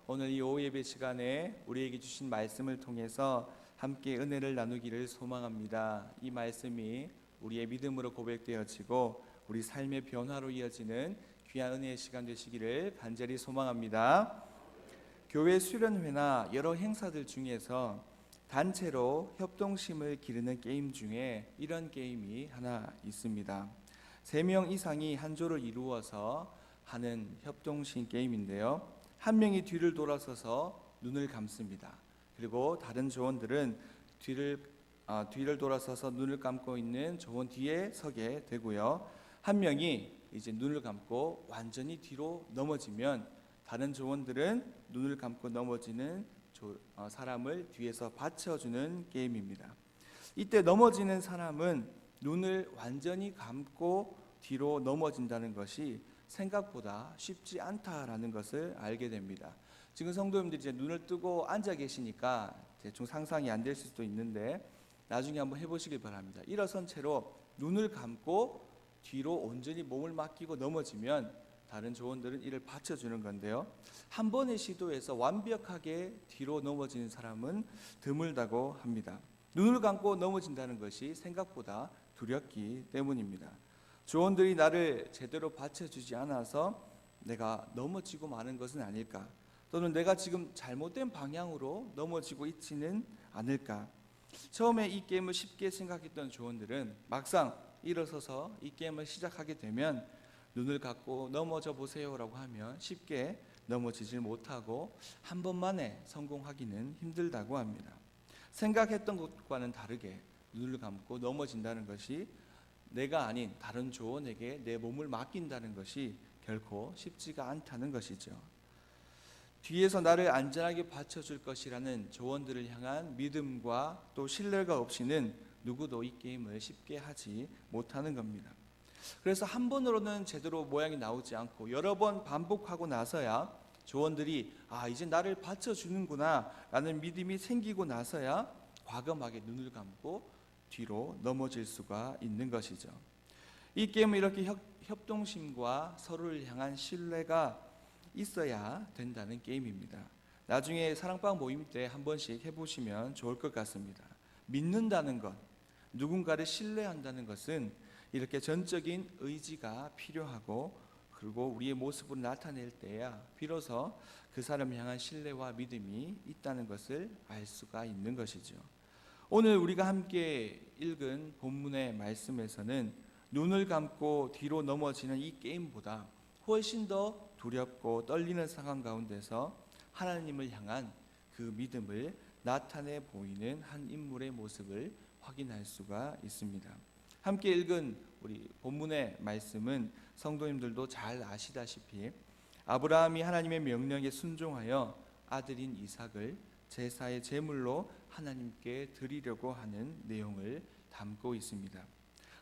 오늘 이 오후 예배 시간에 우리에게 주신 말씀을 통해서 함께 은혜를 나누기를 소망합니다. 이 말씀이 우리의 믿음으로 고백되어지고 우리 삶의 변화로 이어지는 귀한 은혜의 시간 되시기를 간절히 소망합니다. 교회 수련회나 여러 행사들 중에서 단체로 협동심을 기르는 게임 중에 이런 게임이 하나 있습니다. 3명 이상이 한 조를 이루어서 하는 협동심 게임인데요. 한 명이 뒤를 돌아서서 눈을 감습니다. 그리고 다른 조원들은 뒤를 돌아서서 눈을 감고 있는 조원 뒤에 서게 되고요. 한 명이 이제 눈을 감고 완전히 뒤로 넘어지면 다른 조원들은 눈을 감고 넘어지는 사람을 뒤에서 받쳐주는 게임입니다. 이때 넘어지는 사람은 눈을 완전히 감고 뒤로 넘어진다는 것이 생각보다 쉽지 않다라는 것을 알게 됩니다. 지금 성도님들이 이제 눈을 뜨고 앉아 계시니까 대충 상상이 안 될 수도 있는데 나중에 한번 해보시길 바랍니다. 일어선 채로 눈을 감고 뒤로 온전히 몸을 맡기고 넘어지면 다른 조원들은 이를 받쳐주는 건데요. 한 번의 시도에서 완벽하게 뒤로 넘어지는 사람은 드물다고 합니다. 눈을 감고 넘어진다는 것이 생각보다 두렵기 때문입니다. 조원들이 나를 제대로 받쳐주지 않아서 내가 넘어지고 마는 것은 아닐까, 또는 내가 지금 잘못된 방향으로 넘어지고 있지는 않을까. 처음에 이 게임을 쉽게 생각했던 조원들은 막상 일어서서 이 게임을 시작하게 되면 눈을 감고 넘어져 보세요라고 하면 쉽게 넘어지질 못하고 한 번만에 성공하기는 힘들다고 합니다. 생각했던 것과는 다르게 눈을 감고 넘어진다는 것이 내가 아닌 다른 조원에게 내 몸을 맡긴다는 것이 결코 쉽지가 않다는 것이죠. 뒤에서 나를 안전하게 받쳐줄 것이라는 조원들을 향한 믿음과 또 신뢰가 없이는 누구도 이 게임을 쉽게 하지 못하는 겁니다. 그래서 한 번으로는 제대로 모양이 나오지 않고 여러 번 반복하고 나서야 조원들이 이제 나를 받쳐주는구나 라는 믿음이 생기고 나서야 과감하게 눈을 감고 뒤로 넘어질 수가 있는 것이죠. 이 게임은 이렇게 협동심과 서로를 향한 신뢰가 있어야 된다는 게임입니다. 나중에 사랑방 모임 때 한 번씩 해보시면 좋을 것 같습니다. 믿는다는 것, 누군가를 신뢰한다는 것은 이렇게 전적인 의지가 필요하고, 그리고 우리의 모습을 나타낼 때야 비로소 그 사람을 향한 신뢰와 믿음이 있다는 것을 알 수가 있는 것이죠. 오늘 우리가 함께 읽은 본문의 말씀에서는 눈을 감고 뒤로 넘어지는 이 게임보다 훨씬 더 두렵고 떨리는 상황 가운데서 하나님을 향한 그 믿음을 나타내 보이는 한 인물의 모습을 확인할 수가 있습니다. 함께 읽은 우리 본문의 말씀은 성도님들도 잘 아시다시피 아브라함이 하나님의 명령에 순종하여 아들인 이삭을 제사의 제물로 하나님께 드리려고 하는 내용을 담고 있습니다.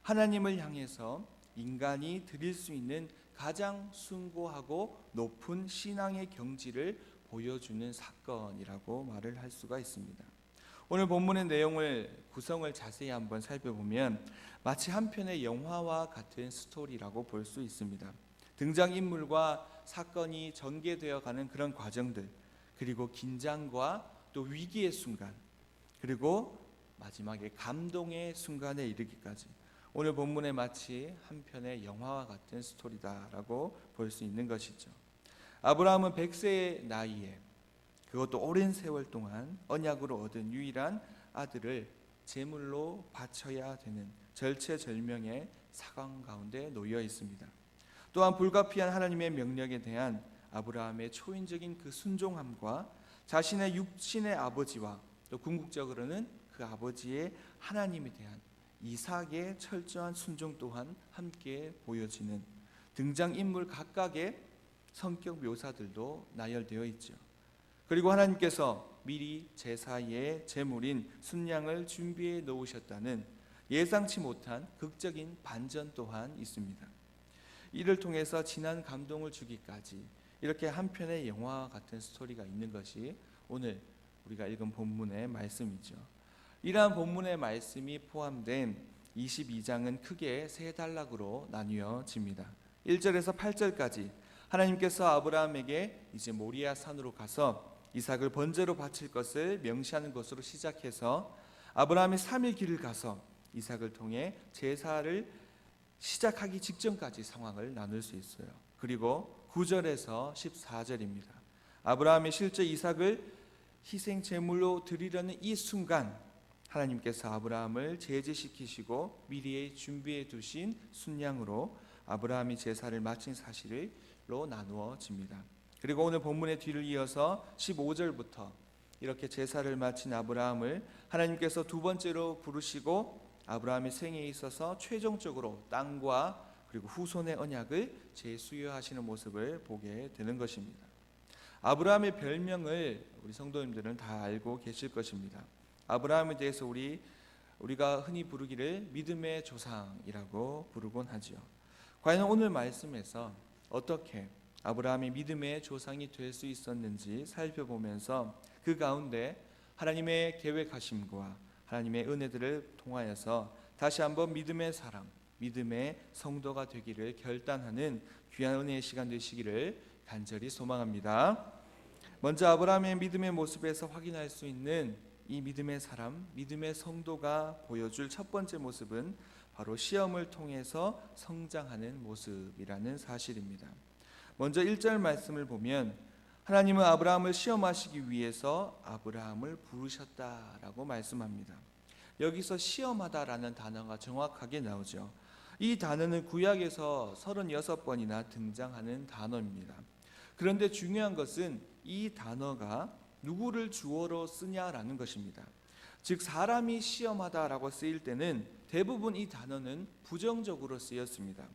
하나님을 향해서 인간이 드릴 수 있는 가장 숭고하고 높은 신앙의 경지를 보여주는 사건이라고 말을 할 수가 있습니다. 오늘 본문의 내용을 구성을 자세히 한번 살펴보면 마치 한 편의 영화와 같은 스토리라고 볼 수 있습니다. 등장인물과 사건이 전개되어 가는 그런 과정들, 그리고 긴장과 또 위기의 순간, 그리고 마지막에 감동의 순간에 이르기까지 오늘 본문에 마치 한 편의 영화와 같은 스토리다라고 볼 수 있는 것이죠. 아브라함은 100세의 나이에, 그것도 오랜 세월 동안 언약으로 얻은 유일한 아들을 제물로 바쳐야 되는 절체절명의 상황 가운데 놓여 있습니다. 또한 불가피한 하나님의 명령에 대한 아브라함의 초인적인 그 순종함과 자신의 육신의 아버지와 또 궁극적으로는 그 아버지의 하나님에 대한 이삭의 철저한 순종 또한 함께 보여지는 등장인물 각각의 성격 묘사들도 나열되어 있죠. 그리고 하나님께서 미리 제사의 제물인 순양을 준비해 놓으셨다는 예상치 못한 극적인 반전 또한 있습니다. 이를 통해서 진한 감동을 주기까지 이렇게 한 편의 영화와 같은 스토리가 있는 것이 오늘 우리가 읽은 본문의 말씀이죠. 이러한 본문의 말씀이 포함된 22장은 크게 세 단락으로 나뉘어집니다. 1절에서 8절까지 하나님께서 아브라함에게 이제 모리아 산으로 가서 이삭을 번제로 바칠 것을 명시하는 것으로 시작해서 아브라함이 3일 길을 가서 이삭을 통해 제사를 시작하기 직전까지 상황을 나눌 수 있어요. 그리고 9절에서 14절입니다. 아브라함이 실제 이삭을 희생 제물로 드리려는 이 순간 하나님께서 아브라함을 제지시키시고 미리 준비해 두신 순양으로 아브라함이 제사를 마친 사실로 나누어집니다. 그리고 오늘 본문의 뒤를 이어서 15절부터 이렇게 제사를 마친 아브라함을 하나님께서 두 번째로 부르시고 아브라함의 생애에 있어서 최종적으로 땅과 그리고 후손의 언약을 재수여하시는 모습을 보게 되는 것입니다. 아브라함의 별명을 우리 성도님들은 다 알고 계실 것입니다. 아브라함에 대해서 우리가 흔히 부르기를 믿음의 조상이라고 부르곤 하죠. 과연 오늘 말씀에서 어떻게 아브라함이 믿음의 조상이 될 수 있었는지 살펴보면서 그 가운데 하나님의 계획하심과 하나님의 은혜들을 통하여서 다시 한번 믿음의 사람, 믿음의 성도가 되기를 결단하는 귀한 은혜의 시간 되시기를 간절히 소망합니다. 먼저 아브라함의 믿음의 모습에서 확인할 수 있는 이 믿음의 사람, 믿음의 성도가 보여줄 첫 번째 모습은 바로 시험을 통해서 성장하는 모습이라는 사실입니다. 먼저 1절 말씀을 보면 하나님은 아브라함을 시험하시기 위해서 아브라함을 부르셨다라고 말씀합니다. 여기서 시험하다라는 단어가 정확하게 나오죠. 이 단어는 구약에서 36번이나 등장하는 단어입니다. 그런데 중요한 것은 이 단어가 누구를 주어로 쓰냐라는 것입니다. 즉 사람이 시험하다라고 쓰일 때는 대부분 이 단어는 부정적으로 쓰였습니다.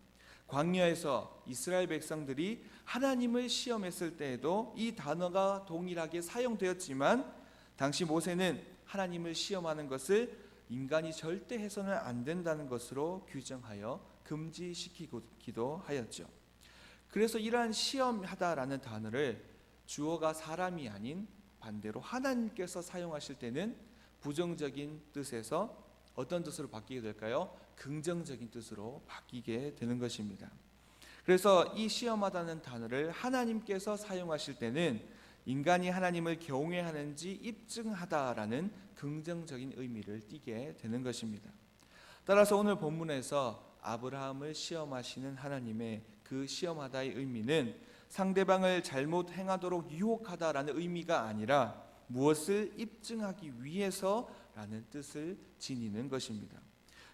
광야에서 이스라엘 백성들이 하나님을 시험했을 때에도 이 단어가 동일하게 사용되었지만 당시 모세는 하나님을 시험하는 것을 인간이 절대 해서는 안 된다는 것으로 규정하여 금지시키기도 하였죠. 그래서 이러한 시험하다라는 단어를 주어가 사람이 아닌 반대로 하나님께서 사용하실 때는 부정적인 뜻에서 어떤 뜻으로 바뀌게 될까요? 긍정적인 뜻으로 바뀌게 되는 것입니다. 그래서 이 시험하다는 단어를 하나님께서 사용하실 때는 인간이 하나님을 경외하는지 입증하다라는 긍정적인 의미를 띠게 되는 것입니다. 따라서 오늘 본문에서 아브라함을 시험하시는 하나님의 그 시험하다의 의미는 상대방을 잘못 행하도록 유혹하다라는 의미가 아니라 무엇을 입증하기 위해서라는 뜻을 지니는 것입니다.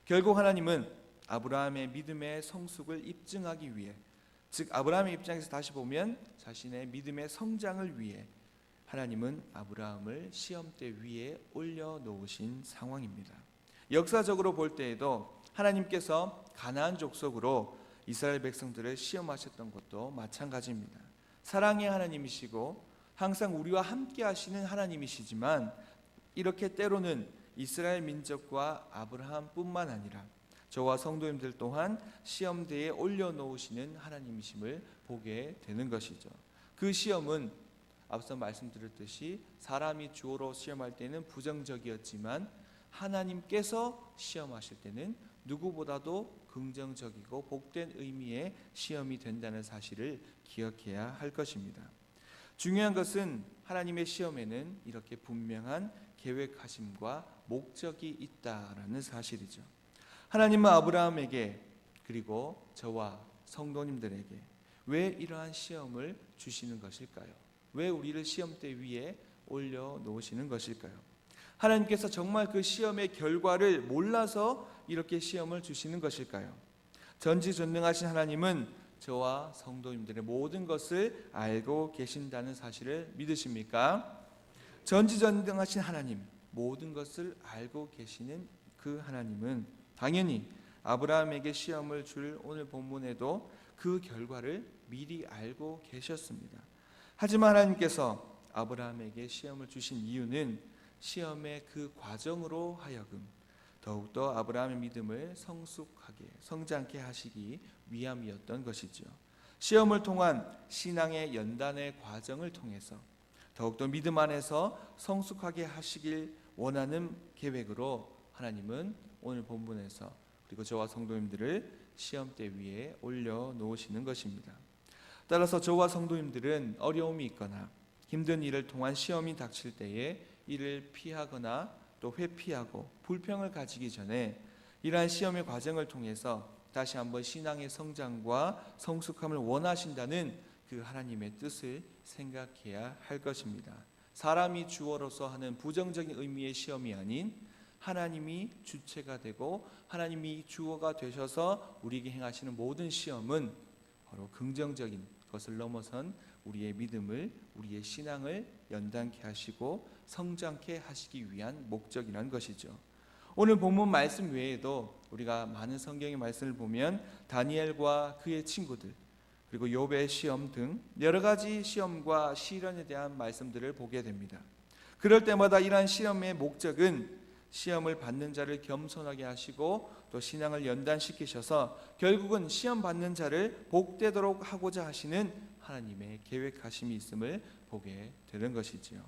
결국 하나님은 아브라함의 믿음의 성숙을 입증하기 위해, 즉 아브라함의 입장에서 다시 보면 자신의 믿음의 성장을 위해 하나님은 아브라함을 시험대 위에 올려놓으신 상황입니다. 역사적으로 볼 때에도 하나님께서 가나안 족속으로 이스라엘 백성들을 시험하셨던 것도 마찬가지입니다. 사랑의 하나님이시고 항상 우리와 함께 하시는 하나님이시지만 이렇게 때로는 이스라엘 민족과 아브라함뿐만 아니라 저와 성도님들 또한 시험대에 올려놓으시는 하나님이심을 보게 되는 것이죠. 그 시험은 앞서 말씀드렸듯이 사람이 주어로 시험할 때는 부정적이었지만 하나님께서 시험하실 때는 누구보다도 긍정적이고 복된 의미의 시험이 된다는 사실을 기억해야 할 것입니다. 중요한 것은 하나님의 시험에는 이렇게 분명한 계획하심과 목적이 있다라는 사실이죠. 하나님은 아브라함에게 그리고 저와 성도님들에게 왜 이러한 시험을 주시는 것일까요? 왜 우리를 시험대 위에 올려놓으시는 것일까요? 하나님께서 정말 그 시험의 결과를 몰라서 이렇게 시험을 주시는 것일까요? 전지전능하신 하나님은 저와 성도님들의 모든 것을 알고 계신다는 사실을 믿으십니까? 전지전능하신 하나님, 모든 것을 알고 계시는 그 하나님은 당연히 아브라함에게 시험을 줄 오늘 본문에도 그 결과를 미리 알고 계셨습니다. 하지만 하나님께서 아브라함에게 시험을 주신 이유는 시험의 그 과정으로 하여금 더욱더 아브라함의 믿음을 성숙하게 성장케 하시기 위함이었던 것이죠. 시험을 통한 신앙의 연단의 과정을 통해서 더욱더 믿음 안에서 성숙하게 하시길 원하는 계획으로 하나님은 오늘 본문에서 그리고 저와 성도님들을 시험대 위에 올려놓으시는 것입니다. 따라서 저와 성도님들은 어려움이 있거나 힘든 일을 통한 시험이 닥칠 때에 이를 피하거나 또 회피하고 불평을 가지기 전에 이러한 시험의 과정을 통해서 다시 한번 신앙의 성장과 성숙함을 원하신다는 그 하나님의 뜻을 생각해야 할 것입니다. 사람이 주어로서 하는 부정적인 의미의 시험이 아닌 하나님이 주체가 되고 하나님이 주어가 되셔서 우리에게 행하시는 모든 시험은 바로 긍정적인 것을 넘어선 우리의 믿음을, 우리의 신앙을 연단케 하시고 성장케 하시기 위한 목적이라는 것이죠. 오늘 본문 말씀 외에도 우리가 많은 성경의 말씀을 보면 다니엘과 그의 친구들, 그리고 욥의 시험 등 여러 가지 시험과 시련에 대한 말씀들을 보게 됩니다. 그럴 때마다 이러한 시험의 목적은 시험을 받는 자를 겸손하게 하시고 또 신앙을 연단시키셔서 결국은 시험 받는 자를 복되도록 하고자 하시는 하나님의 계획하심이 있음을 보게 되는 것이지요.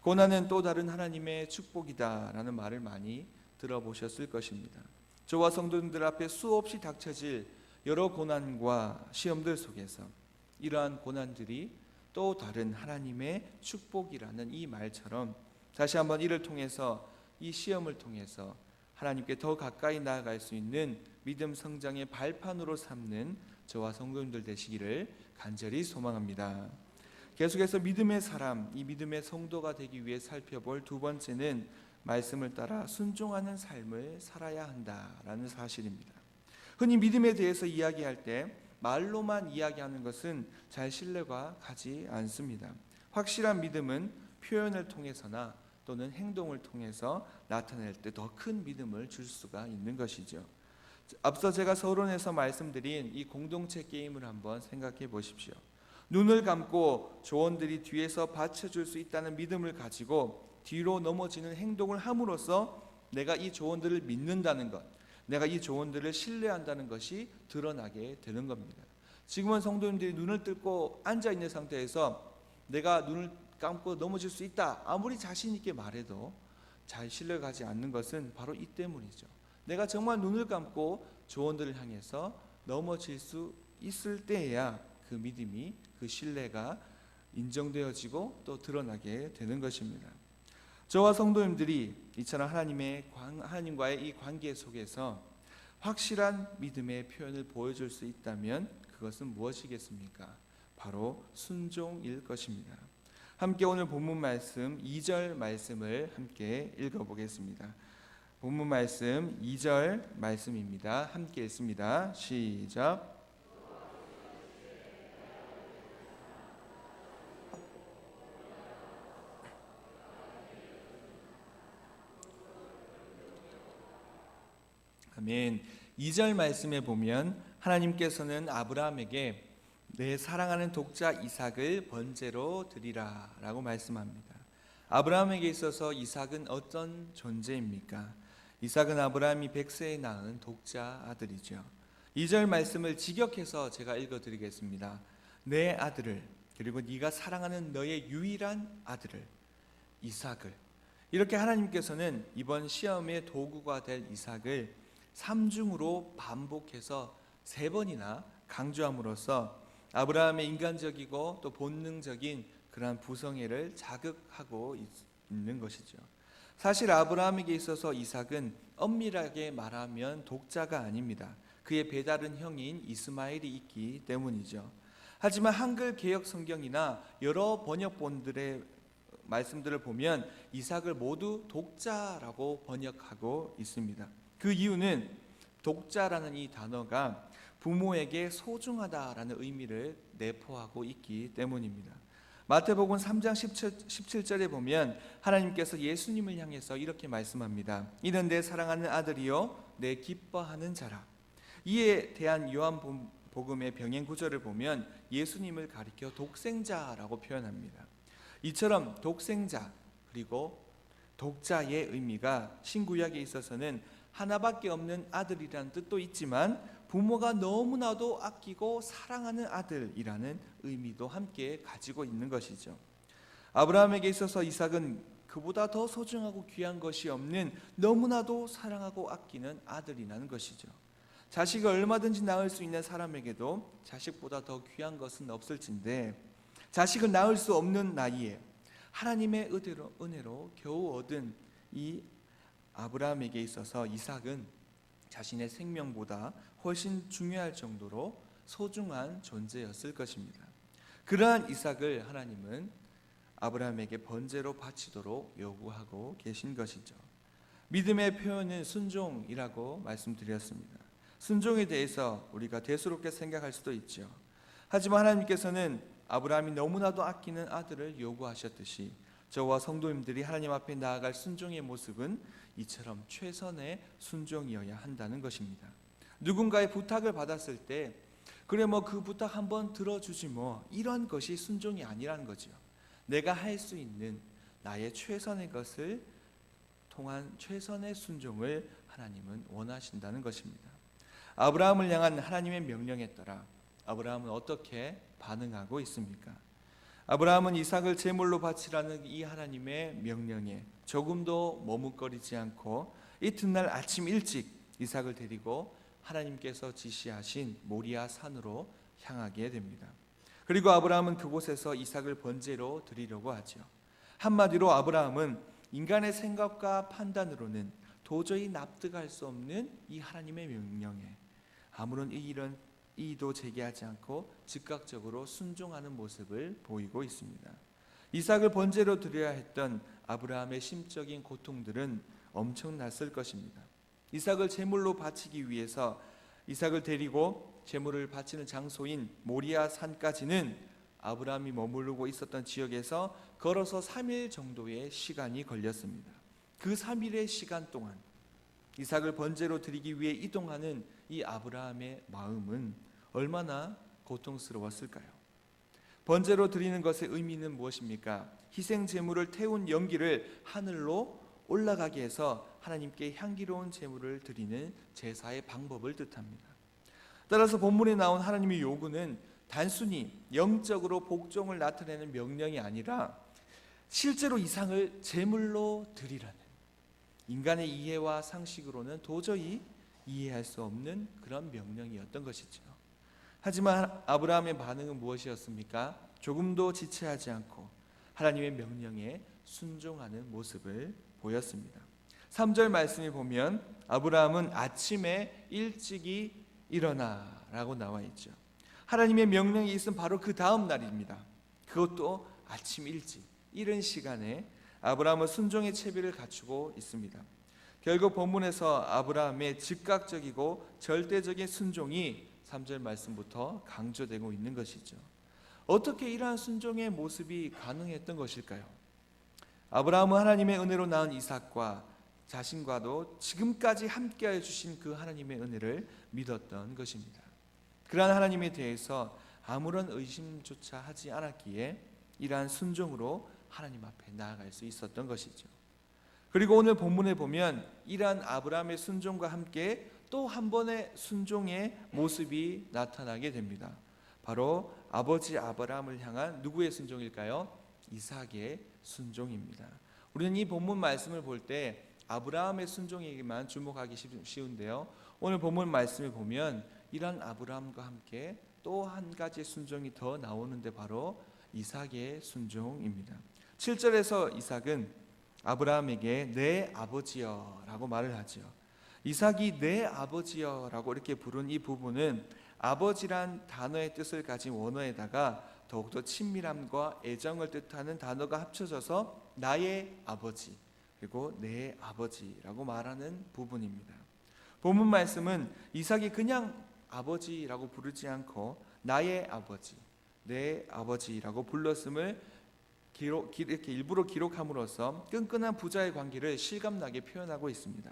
고난은 또 다른 하나님의 축복이다라는 말을 많이 들어보셨을 것입니다. 저와 성도님들 앞에 수없이 닥쳐질 여러 고난과 시험들 속에서 이러한 고난들이 또 다른 하나님의 축복이라는 이 말처럼 다시 한번 이를 통해서, 이 시험을 통해서 하나님께 더 가까이 나아갈 수 있는 믿음 성장의 발판으로 삼는 저와 성도님들 되시기를 간절히 소망합니다. 계속해서 믿음의 사람, 이 믿음의 성도가 되기 위해 살펴볼 두 번째는 말씀을 따라 순종하는 삶을 살아야 한다라는 사실입니다. 흔히 믿음에 대해서 이야기할 때 말로만 이야기하는 것은 잘 신뢰가 가지 않습니다. 확실한 믿음은 표현을 통해서나 또는 행동을 통해서 나타낼 때 더 큰 믿음을 줄 수가 있는 것이죠. 앞서 제가 서론에서 말씀드린 이 공동체 게임을 한번 생각해 보십시오. 눈을 감고 조언들이 뒤에서 받쳐줄 수 있다는 믿음을 가지고 뒤로 넘어지는 행동을 함으로써 내가 이 조언들을 믿는다는 것, 내가 이 조언들을 신뢰한다는 것이 드러나게 되는 겁니다. 지금은 성도님들이 눈을 뜰고 앉아있는 상태에서 내가 눈을 감고 넘어질 수 있다, 아무리 자신 있게 말해도 잘 신뢰가지 않는 것은 바로 이 때문이죠. 내가 정말 눈을 감고 조언들을 향해서 넘어질 수 있을 때에야 그 믿음이, 그 신뢰가 인정되어지고 또 드러나게 되는 것입니다. 저와 성도님들이 이처럼 하나님과의 이 관계 속에서 확실한 믿음의 표현을 보여줄 수 있다면 그것은 무엇이겠습니까? 바로 순종일 것입니다. 함께 오늘 본문 말씀 2절 말씀을 함께 읽어보겠습니다. 본문 말씀 2절 말씀입니다. 함께 읽습니다. 시작. 아멘. 2절 말씀에 보면 하나님께서는 아브라함에게 내 사랑하는 독자 이삭을 번제로 드리라 라고 말씀합니다. 아브라함에게 있어서 이삭은 어떤 존재입니까? 이삭은 아브라함이 100세에 낳은 독자 아들이죠. 2절 말씀을 직역해서 제가 읽어드리겠습니다. 내 아들을, 그리고 네가 사랑하는 너의 유일한 아들을, 이삭을, 이렇게 하나님께서는 이번 시험의 도구가 될 이삭을 삼중으로 반복해서 3번이나 강조함으로써 아브라함의 인간적이고 또 본능적인 그러한 부성애를 자극하고 있는 것이죠. 사실 아브라함에게 있어서 이삭은 엄밀하게 말하면 독자가 아닙니다. 그의 배다른 형인 이스마엘이 있기 때문이죠. 하지만 한글 개역 성경이나 여러 번역본들의 말씀들을 보면 이삭을 모두 독자라고 번역하고 있습니다. 그 이유는 독자라는 이 단어가 부모에게 소중하다라는 의미를 내포하고 있기 때문입니다. 마태복음 3장 17절에 보면 하나님께서 예수님을 향해서 이렇게 말씀합니다. 이는 내 사랑하는 아들이요 내 기뻐하는 자라. 이에 대한 요한복음의 병행 구절을 보면 예수님을 가리켜 독생자라고 표현합니다. 이처럼 독생자 그리고 독자의 의미가 신구약에 있어서는 하나밖에 없는 아들이라는 뜻도 있지만 부모가 너무나도 아끼고 사랑하는 아들이라는 의미도 함께 가지고 있는 것이죠. 아브라함에게 있어서 이삭은 그보다 더 소중하고 귀한 것이 없는 너무나도 사랑하고 아끼는 아들이라는 것이죠. 자식을 얼마든지 낳을 수 있는 사람에게도 자식보다 더 귀한 것은 없을진데 자식을 낳을 수 없는 나이에 하나님의 은혜로 겨우 얻은 이 아브라함에게 있어서 이삭은 자신의 생명보다 훨씬 중요할 정도로 소중한 존재였을 것입니다. 그러한 이삭을 하나님은 아브라함에게 번제로 바치도록 요구하고 계신 것이죠. 믿음의 표현은 순종이라고 말씀드렸습니다. 순종에 대해서 우리가 대수롭게 생각할 수도 있죠. 하지만 하나님께서는 아브라함이 너무나도 아끼는 아들을 요구하셨듯이 저와 성도님들이 하나님 앞에 나아갈 순종의 모습은 이처럼 최선의 순종이어야 한다는 것입니다. 누군가의 부탁을 받았을 때 그래 그 부탁 한번 들어주지 이런 것이 순종이 아니라는 거죠. 내가 할 수 있는 나의 최선의 것을 통한 최선의 순종을 하나님은 원하신다는 것입니다. 아브라함을 향한 하나님의 명령에 따라 아브라함은 어떻게 반응하고 있습니까? 아브라함은 이삭을 제물로 바치라는 이 하나님의 명령에 조금도 머뭇거리지 않고 이튿날 아침 일찍 이삭을 데리고 하나님께서 지시하신 모리아 산으로 향하게 됩니다. 그리고 아브라함은 그곳에서 이삭을 번제로 드리려고 하죠. 한마디로 아브라함은 인간의 생각과 판단으로는 도저히 납득할 수 없는 이 하나님의 명령에 아무런 이의도 제기하지 않고 즉각적으로 순종하는 모습을 보이고 있습니다. 이삭을 번제로 드려야 했던 아브라함의 심적인 고통들은 엄청났을 것입니다. 이삭을 제물로 바치기 위해서 이삭을 데리고 제물을 바치는 장소인 모리아 산까지는 아브라함이 머무르고 있었던 지역에서 걸어서 3일 정도의 시간이 걸렸습니다. 그 3일의 시간 동안 이삭을 번제로 드리기 위해 이동하는 이 아브라함의 마음은 얼마나 고통스러웠을까요? 번제로 드리는 것의 의미는 무엇입니까? 희생 제물을 태운 연기를 하늘로 올라가게 해서 하나님께 향기로운 제물을 드리는 제사의 방법을 뜻합니다. 따라서 본문에 나온 하나님의 요구는 단순히 영적으로 복종을 나타내는 명령이 아니라 실제로 이삭을 제물로 드리라는 인간의 이해와 상식으로는 도저히 이해할 수 없는 그런 명령이었던 것이죠. 하지만 아브라함의 반응은 무엇이었습니까? 조금도 지체하지 않고 하나님의 명령에 순종하는 모습을 보였습니다. 3절 말씀에 보면 아브라함은 아침에 일찍이 일어나라고 나와 있죠. 하나님의 명령이 있은 바로 그 다음 날입니다. 그것도 아침 일찍 이른 시간에 아브라함은 순종의 채비를 갖추고 있습니다. 결국 본문에서 아브라함의 즉각적이고 절대적인 순종이 3절 말씀부터 강조되고 있는 것이죠. 어떻게 이러한 순종의 모습이 가능했던 것일까요? 아브라함은 하나님의 은혜로 낳은 이삭과 자신과도 지금까지 함께하여 주신 그 하나님의 은혜를 믿었던 것입니다. 그러한 하나님에 대해서 아무런 의심조차 하지 않았기에 이러한 순종으로 하나님 앞에 나아갈 수 있었던 것이죠. 그리고 오늘 본문에 보면 이러한 아브라함의 순종과 함께 또 한 번의 순종의 모습이 나타나게 됩니다. 바로 아버지 아브라함을 향한 누구의 순종일까요? 이삭의 순종입니다. 우리는 이 본문 말씀을 볼 때 아브라함의 순종에게만 주목하기 쉬운데요. 오늘 본문 말씀을 보면 이러한 아브라함과 함께 또 한 가지 순종이 더 나오는데 바로 이삭의 순종입니다. 7절에서 이삭은 아브라함에게 내 아버지여 라고 말을 하죠. 이삭이 내 아버지여 라고 이렇게 부른 이 부분은 아버지란 단어의 뜻을 가진 원어에다가 더욱더 친밀함과 애정을 뜻하는 단어가 합쳐져서 나의 아버지 그리고 내 아버지라고 말하는 부분입니다. 본문 말씀은 이삭이 그냥 아버지라고 부르지 않고 나의 아버지, 내 아버지라고 불렀음을 이렇게 일부러 기록함으로써 끈끈한 부자의 관계를 실감나게 표현하고 있습니다.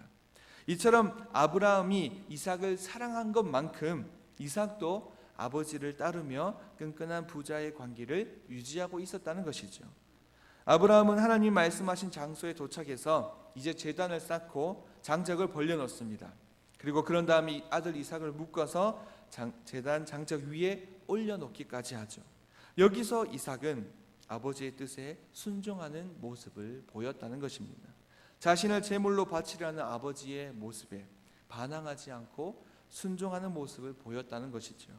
이처럼 아브라함이 이삭을 사랑한 것만큼 이삭도 아버지를 따르며 끈끈한 부자의 관계를 유지하고 있었다는 것이죠. 아브라함은 하나님 말씀하신 장소에 도착해서 이제 제단을 쌓고 장작을 벌려놓습니다. 그리고 그런 다음에 아들 이삭을 묶어서 제단 장작 위에 올려놓기까지 하죠. 여기서 이삭은 아버지의 뜻에 순종하는 모습을 보였다는 것입니다. 자신을 제물로 바치려는 아버지의 모습에 반항하지 않고 순종하는 모습을 보였다는 것이죠.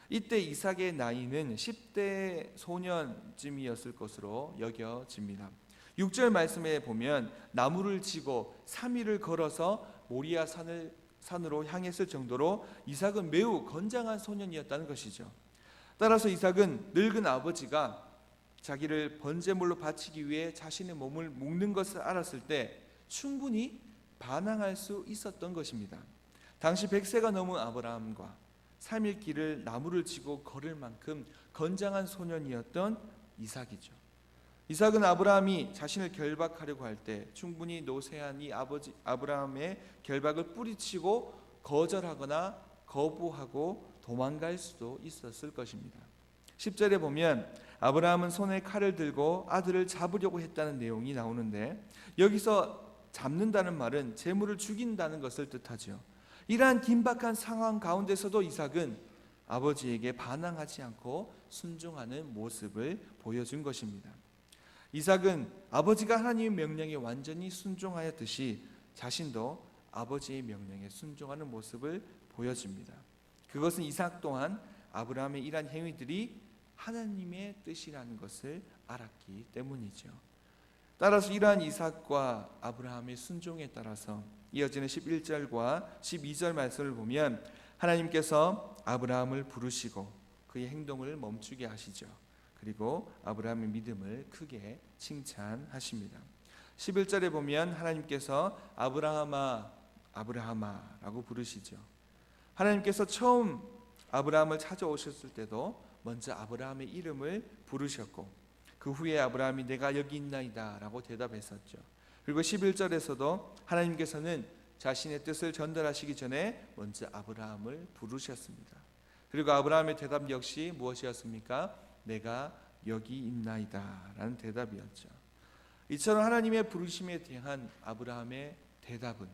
이때 이삭의 나이는 10대 소년쯤이었을 것으로 여겨집니다. 6절 말씀에 보면 나무를 지고 3일을 걸어서 모리아 산으로 향했을 정도로 이삭은 매우 건장한 소년이었다는 것이죠. 따라서 이삭은 늙은 아버지가 자기를 번제물로 바치기 위해 자신의 몸을 묶는 것을 알았을 때 충분히 반항할 수 있었던 것입니다. 당시 100세가 넘은 아브라함과 3일 길을 나무를 지고 걸을 만큼 건장한 소년이었던 이삭이죠. 이삭은 아브라함이 자신을 결박하려고 할 때 충분히 노쇠한 이 아버지 아브라함의 결박을 뿌리치고 거절하거나 거부하고 도망갈 수도 있었을 것입니다. 10절에 보면 아브라함은 손에 칼을 들고 아들을 잡으려고 했다는 내용이 나오는데, 여기서 잡는다는 말은 제물을 죽인다는 것을 뜻하죠. 이러한 긴박한 상황 가운데서도 이삭은 아버지에게 반항하지 않고 순종하는 모습을 보여준 것입니다. 이삭은 아버지가 하나님의 명령에 완전히 순종하였듯이 자신도 아버지의 명령에 순종하는 모습을 보여줍니다. 그것은 이삭 또한 아브라함의 이러한 행위들이 하나님의 뜻이라는 것을 알았기 때문이죠. 따라서 이러한 이삭과 아브라함의 순종에 따라서 이어지는 11절과 12절 말씀을 보면 하나님께서 아브라함을 부르시고 그의 행동을 멈추게 하시죠. 그리고 아브라함의 믿음을 크게 칭찬하십니다. 11절에 보면 하나님께서 아브라함아 아브라함아 라고 부르시죠. 하나님께서 처음 아브라함을 찾아오셨을 때도 먼저 아브라함의 이름을 부르셨고, 그 후에 아브라함이 내가 여기 있나이다 라고 대답했었죠. 그리고 11절에서도 하나님께서는 자신의 뜻을 전달하시기 전에 먼저 아브라함을 부르셨습니다. 그리고 아브라함의 대답 역시 무엇이었습니까? 내가 여기 있나이다 라는 대답이었죠. 이처럼 하나님의 부르심에 대한 아브라함의 대답은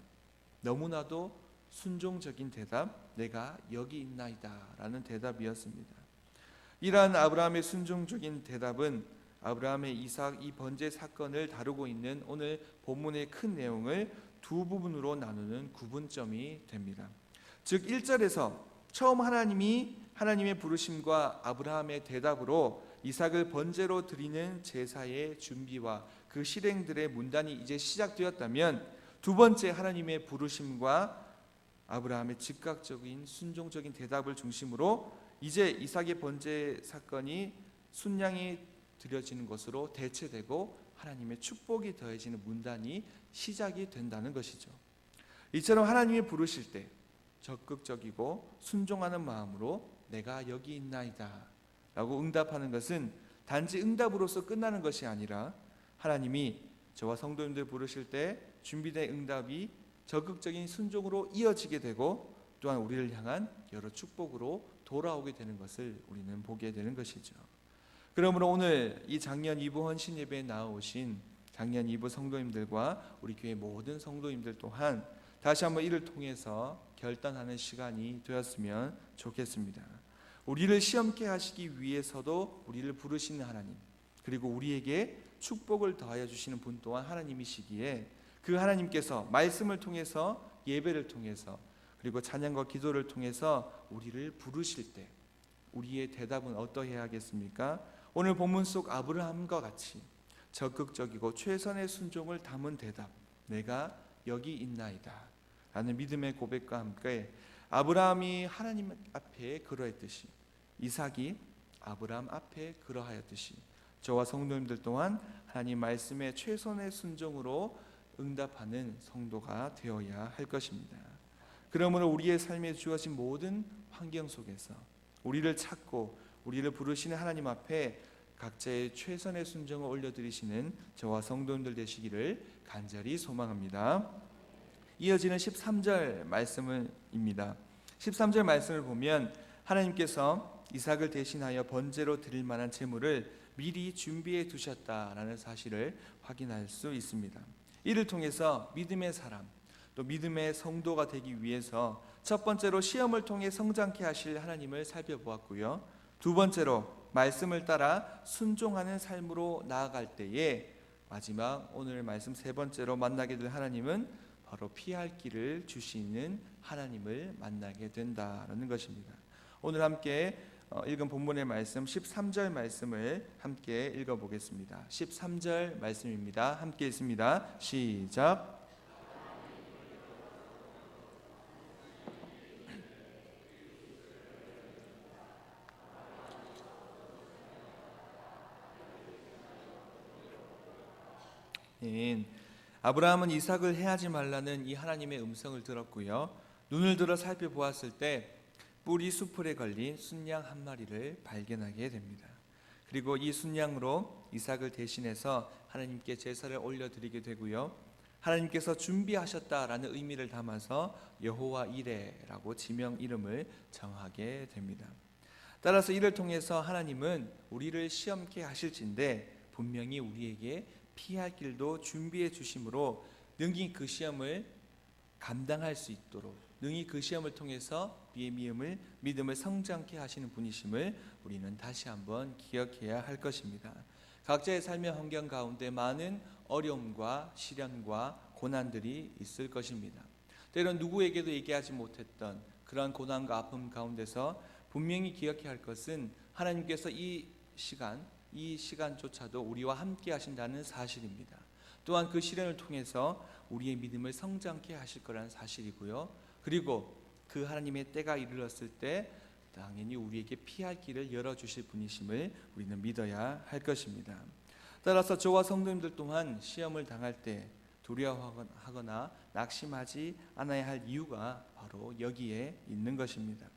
너무나도 순종적인 대답, 내가 여기 있나이다 라는 대답이었습니다. 이러한 아브라함의 순종적인 대답은 아브라함의 이삭 이 번제 사건을 다루고 있는 오늘 본문의 큰 내용을 두 부분으로 나누는 구분점이 됩니다. 즉 1절에서 처음 하나님의 부르심과 아브라함의 대답으로 이삭을 번제로 드리는 제사의 준비와 그 실행들의 문단이 이제 시작되었다면, 두 번째 하나님의 부르심과 아브라함의 즉각적인 순종적인 대답을 중심으로 이제 이삭의 번제 사건이 순양이 드려지는 것으로 대체되고 하나님의 축복이 더해지는 문단이 시작이 된다는 것이죠. 이처럼 하나님이 부르실 때 적극적이고 순종하는 마음으로 내가 여기 있나이다 라고 응답하는 것은 단지 응답으로서 끝나는 것이 아니라 하나님이 저와 성도님들 부르실 때 준비된 응답이 적극적인 순종으로 이어지게 되고 또한 우리를 향한 여러 축복으로 돌아오게 되는 것을 우리는 보게 되는 것이죠. 그러므로 오늘 이 작년 2부 헌신 예배에 나오신 작년 2부 성도님들과 우리 교회 모든 성도님들 또한 다시 한번 이를 통해서 결단하는 시간이 되었으면 좋겠습니다. 우리를 시험케 하시기 위해서도 우리를 부르시는 하나님, 그리고 우리에게 축복을 더하여 주시는 분 또한 하나님이시기에 그 하나님께서 말씀을 통해서, 예배를 통해서, 그리고 찬양과 기도를 통해서 우리를 부르실 때 우리의 대답은 어떠해야 하겠습니까? 오늘 본문 속 아브라함과 같이 적극적이고 최선의 순종을 담은 대답, 내가 여기 있나이다 라는 믿음의 고백과 함께 아브라함이 하나님 앞에 그러했듯이 이삭이 아브라함 앞에 그러하였듯이 저와 성도님들 또한 하나님 말씀에 최선의 순종으로 응답하는 성도가 되어야 할 것입니다. 그러므로 우리의 삶에 주어진 모든 환경 속에서 우리를 찾고 우리를 부르시는 하나님 앞에 각자의 최선의 순종을 올려드리시는 저와 성도님들 되시기를 간절히 소망합니다. 이어지는 13절 말씀입니다. 13절 말씀을 보면 하나님께서 이삭을 대신하여 번제로 드릴 만한 제물을 미리 준비해 두셨다라는 사실을 확인할 수 있습니다. 이를 통해서 믿음의 사람, 또 믿음의 성도가 되기 위해서 첫 번째로 시험을 통해 성장케 하실 하나님을 살펴보았고요. 두 번째로 말씀을 따라 순종하는 삶으로 나아갈 때에 마지막 오늘 말씀 세 번째로 만나게 될 하나님은 바로 피할 길을 주시는 하나님을 만나게 된다라는 것입니다. 오늘 함께 읽은 본문의 말씀 13절 말씀을 함께 읽어보겠습니다. 13절 말씀입니다. 함께 읽습니다. 시작. 아브라함은 이삭을 해하지 말라는 이 하나님의 음성을 들었고요. 눈을 들어 살펴보았을 때 뿔이 수풀에 걸린 순양 한 마리를 발견하게 됩니다. 그리고 이 순양으로 이삭을 대신해서 하나님께 제사를 올려드리게 되고요. 하나님께서 준비하셨다라는 의미를 담아서 여호와 이레라고 지명 이름을 정하게 됩니다. 따라서 이를 통해서 하나님은 우리를 시험케 하실진데 분명히 우리에게 피할 길도 준비해 주심으로 능히 그 시험을 감당할 수 있도록, 능히 그 시험을 통해서 우리의 믿음을 성장케 하시는 분이심을 우리는 다시 한번 기억해야 할 것입니다. 각자의 삶의 환경 가운데 많은 어려움과 시련과 고난들이 있을 것입니다. 때론 누구에게도 얘기하지 못했던 그런 고난과 아픔 가운데서 분명히 기억해야 할 것은 하나님께서 이 시간조차도 우리와 함께 하신다는 사실입니다. 또한 그 시련을 통해서 우리의 믿음을 성장케 하실 거라는 사실이고요. 그리고 그 하나님의 때가 이르렀을 때 당연히 우리에게 피할 길을 열어주실 분이심을 우리는 믿어야 할 것입니다. 따라서 저와 성도님들 또한 시험을 당할 때 두려워하거나 낙심하지 않아야 할 이유가 바로 여기에 있는 것입니다.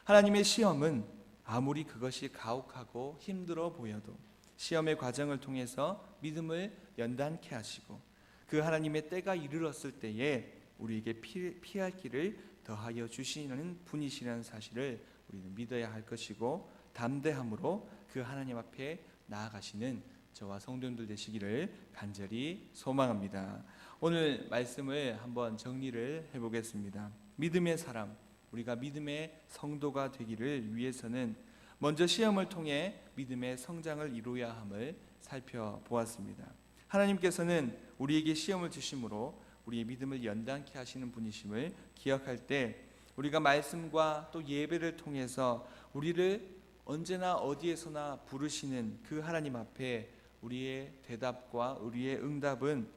하나님의 시험은 아무리 그것이 가혹하고 힘들어 보여도 시험의 과정을 통해서 믿음을 연단케 하시고 그 하나님의 때가 이르렀을 때에 우리에게 피할 길을 더하여 주시는 분이시라는 사실을 우리는 믿어야 할 것이고 담대함으로 그 하나님 앞에 나아가시는 저와 성도님들 되시기를 간절히 소망합니다. 오늘 말씀을 한번 정리를 해보겠습니다. 믿음의 사람, 우리가 믿음의 성도가 되기를 위해서는 먼저 시험을 통해 믿음의 성장을 이루어야 함을 살펴보았습니다. 하나님께서는 우리에게 시험을 주심으로 우리의 믿음을 연단케 하시는 분이심을 기억할 때 우리가 말씀과 또 예배를 통해서 우리를 언제나 어디에서나 부르시는 그 하나님 앞에 우리의 대답과 우리의 응답은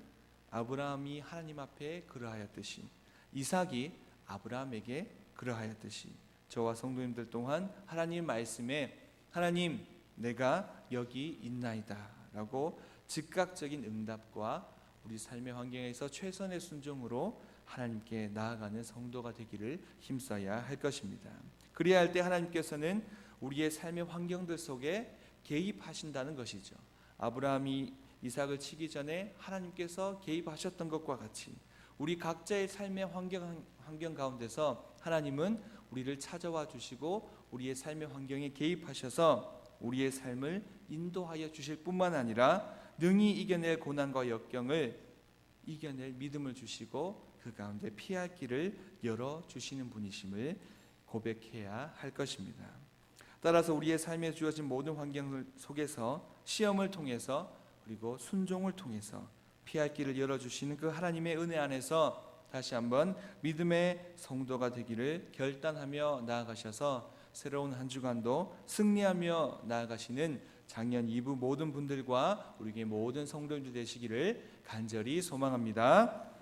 아브라함이 하나님 앞에 그러하였듯이 이삭이 아브라함에게 그러하였듯이 저와 성도님들 또한 하나님 말씀에 하나님 내가 여기 있나이다 라고 즉각적인 응답과 우리 삶의 환경에서 최선의 순종으로 하나님께 나아가는 성도가 되기를 힘써야 할 것입니다. 그래야 할 때 하나님께서는 우리의 삶의 환경들 속에 개입하신다는 것이죠. 아브라함이 이삭을 치기 전에 하나님께서 개입하셨던 것과 같이 우리 각자의 삶의 환경 가운데서 하나님은 우리를 찾아와 주시고 우리의 삶의 환경에 개입하셔서 우리의 삶을 인도하여 주실 뿐만 아니라 능히 이겨낼 고난과 역경을 이겨낼 믿음을 주시고 그 가운데 피할 길을 열어주시는 분이심을 고백해야 할 것입니다. 따라서 우리의 삶에 주어진 모든 환경 속에서 시험을 통해서 그리고 순종을 통해서 피할 길을 열어주시는 그 하나님의 은혜 안에서 다시 한번 믿음의 성도가 되기를 결단하며 나아가셔서 새로운 한 주간도 승리하며 나아가시는 작년 2부 모든 분들과 우리의 모든 성도님들 되시기를 간절히 소망합니다.